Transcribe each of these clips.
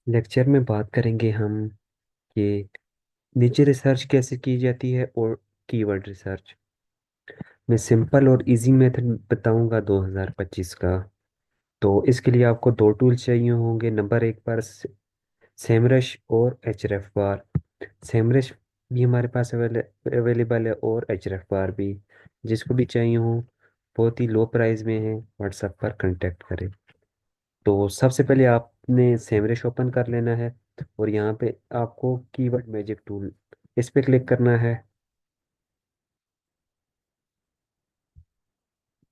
Lecture में बात करेंगे हम कि निजी रिसर्च कैसे की जाती है और कीवर्ड रिसर्च। मैं सिंपल और इजी मेथड बताऊंगा 2025 का। तो इसके लिए आपको दो टूल चाहिए होंगे। नंबर एक पर सेमरश और एचरेफ बार। सेमरश भी हमारे पास अवेलेबल है और एचरेफ बार भी। जिसको भी चाहिए हो, बहुत ही लो प्राइस में है, व्हाट्सएप पर कांटेक्ट करें। तो सबसे पहले आपने सेमरश ओपन कर लेना है और यहाँ पे आपको कीवर्ड मैजिक टूल, इस पे क्लिक करना है।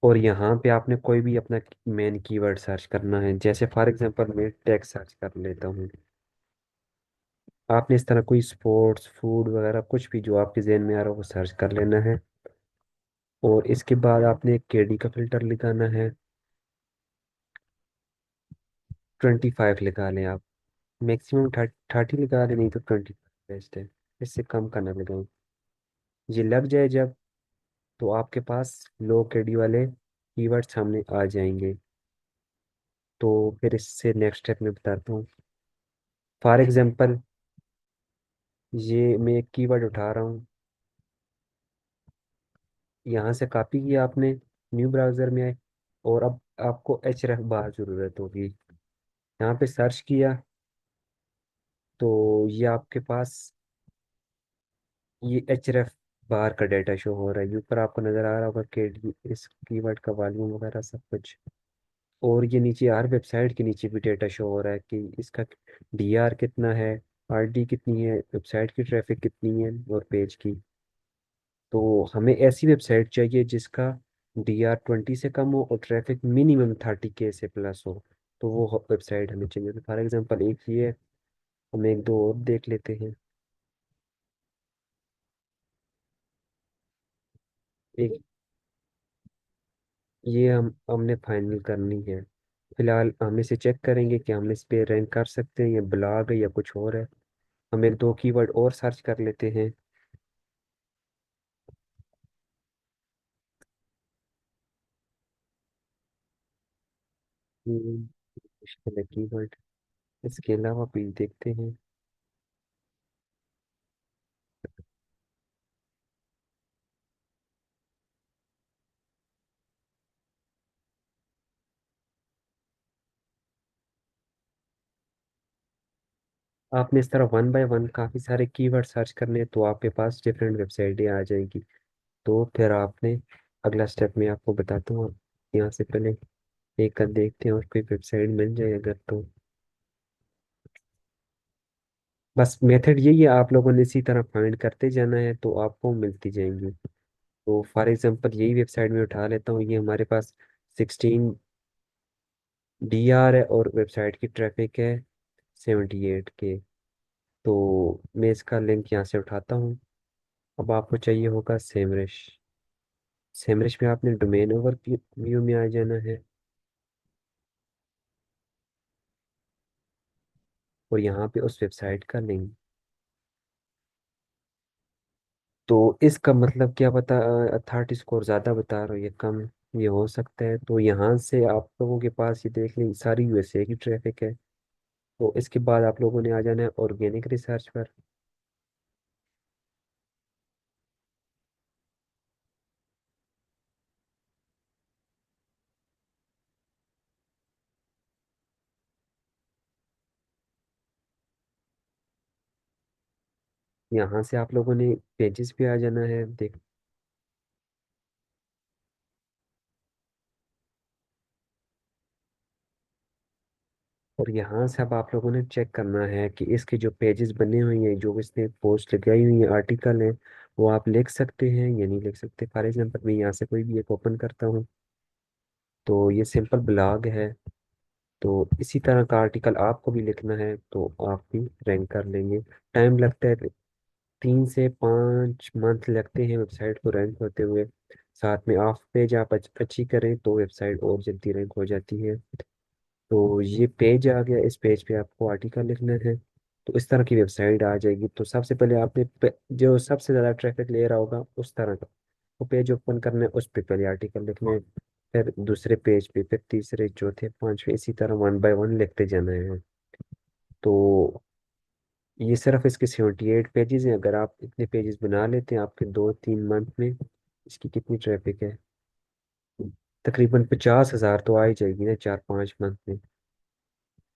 और यहाँ पे आपने कोई भी अपना मेन कीवर्ड सर्च करना है। जैसे फॉर एग्जांपल मैं टेक्स सर्च कर लेता हूँ। आपने इस तरह कोई स्पोर्ट्स फूड वगैरह कुछ भी जो आपके जहन में आ रहा हो वो सर्च कर लेना है। और इसके बाद आपने केडी का फिल्टर लगाना है। 25 लगा लें आप। मैक्सिमम 30 लगा लें, नहीं तो 25 बेस्ट है। इससे कम का ना लगाएं। ये लग जाए जब, तो आपके पास लो केडी वाले कीवर्ड सामने आ जाएंगे। तो फिर इससे नेक्स्ट स्टेप में बताता हूँ। फॉर एग्जांपल ये मैं एक कीवर्ड उठा रहा हूँ, यहाँ से कॉपी किया आपने, न्यू ब्राउज़र में आए और अब आपको एच रेफ बार ज़रूरत होगी। यहाँ पे सर्च किया तो ये आपके पास ये एच रेफ बार का डाटा शो हो रहा है। ये ऊपर आपको नज़र आ रहा होगा कि इस कीवर्ड का वॉल्यूम वगैरह सब कुछ। और ये नीचे हर वेबसाइट के नीचे भी डेटा शो हो रहा है कि इसका डीआर कितना है, आरडी कितनी है, वेबसाइट की ट्रैफिक कितनी है और पेज की। तो हमें ऐसी वेबसाइट चाहिए जिसका डीआर 20 से कम हो और ट्रैफिक मिनिमम 30K से प्लस हो। तो वो वेबसाइट हमें चाहिए। तो फॉर एग्जांपल एक ये है, हम एक दो और देख लेते हैं। एक ये हमने फाइनल करनी है। फिलहाल हम इसे चेक करेंगे कि हम इस पे रैंक कर सकते हैं, या ब्लॉग है या कुछ और है। हम एक दो कीवर्ड और सर्च कर लेते हैं। मुश्किल है कीवर्ड, इसके अलावा भी देखते हैं। आपने इस तरह वन बाय वन काफ़ी सारे कीवर्ड सर्च करने हैं, तो आपके पास डिफरेंट वेबसाइटें आ जाएगी। तो फिर आपने अगला स्टेप में आपको बताता हूँ। यहाँ से पहले एक कर देखते हैं और कोई वेबसाइट मिल जाए अगर तो। बस मेथड यही है, आप लोगों ने इसी तरह फाइंड करते जाना है तो आपको मिलती जाएंगी। तो फॉर एग्जांपल यही वेबसाइट में उठा लेता हूँ। ये हमारे पास 16 डीआर है और वेबसाइट की ट्रैफिक है 78K। तो मैं इसका लिंक यहाँ से उठाता हूँ। अब आपको चाहिए होगा सेमरश। सेमरश में आपने डोमेन ओवरव्यू में आ जाना है और यहाँ पे उस वेबसाइट का लिंक। तो इसका मतलब क्या बता, अथॉरिटी स्कोर ज़्यादा बता रहा हूँ या कम, ये हो सकता है। तो यहाँ से आप लोगों के पास ये देख लें सारी यूएसए की ट्रैफिक है। तो इसके बाद आप लोगों ने आ जाना है ऑर्गेनिक रिसर्च पर। यहाँ से आप लोगों ने पेजेस पे आ जाना है देख। और यहाँ से अब आप लोगों ने चेक करना है कि इसके जो पेजेस बने हुए हैं, जो इसने पोस्ट लगाई हुई है, आर्टिकल है, वो आप लिख सकते हैं या नहीं लिख सकते। फॉर एग्जाम्पल मैं यहाँ से कोई भी एक ओपन करता हूँ। तो ये सिंपल ब्लॉग है। तो इसी तरह का आर्टिकल आपको भी लिखना है तो आप भी रैंक कर लेंगे। टाइम लगता है, 3 से 5 मंथ लगते हैं वेबसाइट को रैंक होते हुए। साथ में ऑफ पेज आप अच्छी करें तो वेबसाइट और जल्दी रैंक हो जाती है। तो ये पेज आ गया, इस पेज पे आपको आर्टिकल लिखना है। तो इस तरह की वेबसाइट आ जाएगी। तो सबसे पहले आपने जो सबसे ज़्यादा ट्रैफिक ले रहा होगा उस तरह का वो पेज ओपन करना है, उस पे पहले आर्टिकल लिखना है। फिर दूसरे पेज पे, फिर तीसरे, चौथे, पांचवे, इसी तरह वन बाय वन लिखते जाना है। तो ये सिर्फ इसके 78 पेजेस हैं। अगर आप इतने पेजेस बना लेते हैं, आपके 2-3 मंथ में इसकी कितनी ट्रैफिक है, तकरीबन 50,000 तो आ ही जाएगी ना 4-5 मंथ में।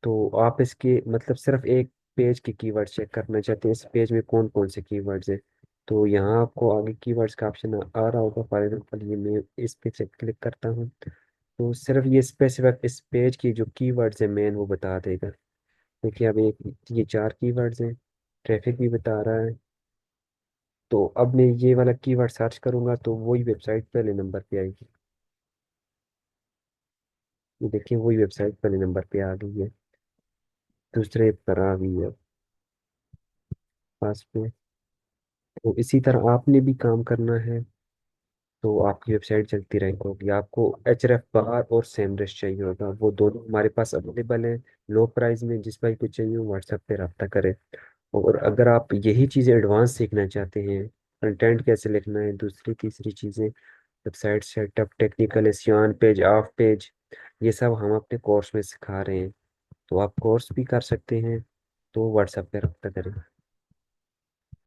तो आप इसके मतलब सिर्फ एक पेज के कीवर्ड चेक करना चाहते हैं, इस पेज में कौन कौन से कीवर्ड्स हैं। तो यहाँ आपको आगे कीवर्ड्स का ऑप्शन आ रहा होगा। फॉर एग्जाम्पल ये मैं इस पे चेक क्लिक करता हूँ, तो सिर्फ ये स्पेसिफिक इस पेज की जो कीवर्ड्स हैं मेन वो बता देगा। देखिए अब एक ये 4 कीवर्ड्स हैं, ट्रैफिक भी बता रहा है। तो अब मैं ये वाला कीवर्ड सर्च करूंगा तो वही वेबसाइट पहले नंबर पे आएगी। ये देखिए वही वेबसाइट पहले नंबर पे आ गई है, दूसरे पर आ गई है पास में। तो इसी तरह आपने भी काम करना है, तो आपकी वेबसाइट चलती रहेगी होगी। आपको एच एफ बार और सेमरस चाहिए होगा, वो दोनों हमारे पास अवेलेबल है लो प्राइस में। जिस भाई को चाहिए व्हाट्सएप पे रब्ता करें। और अगर आप यही चीज़ें एडवांस सीखना चाहते हैं, कंटेंट कैसे लिखना है, दूसरी तीसरी चीज़ें, website setup, technical SEO, page of page, ये सब हम अपने कोर्स में सिखा रहे हैं। तो आप कोर्स भी कर सकते हैं। तो व्हाट्सएप पे रब्ता करें।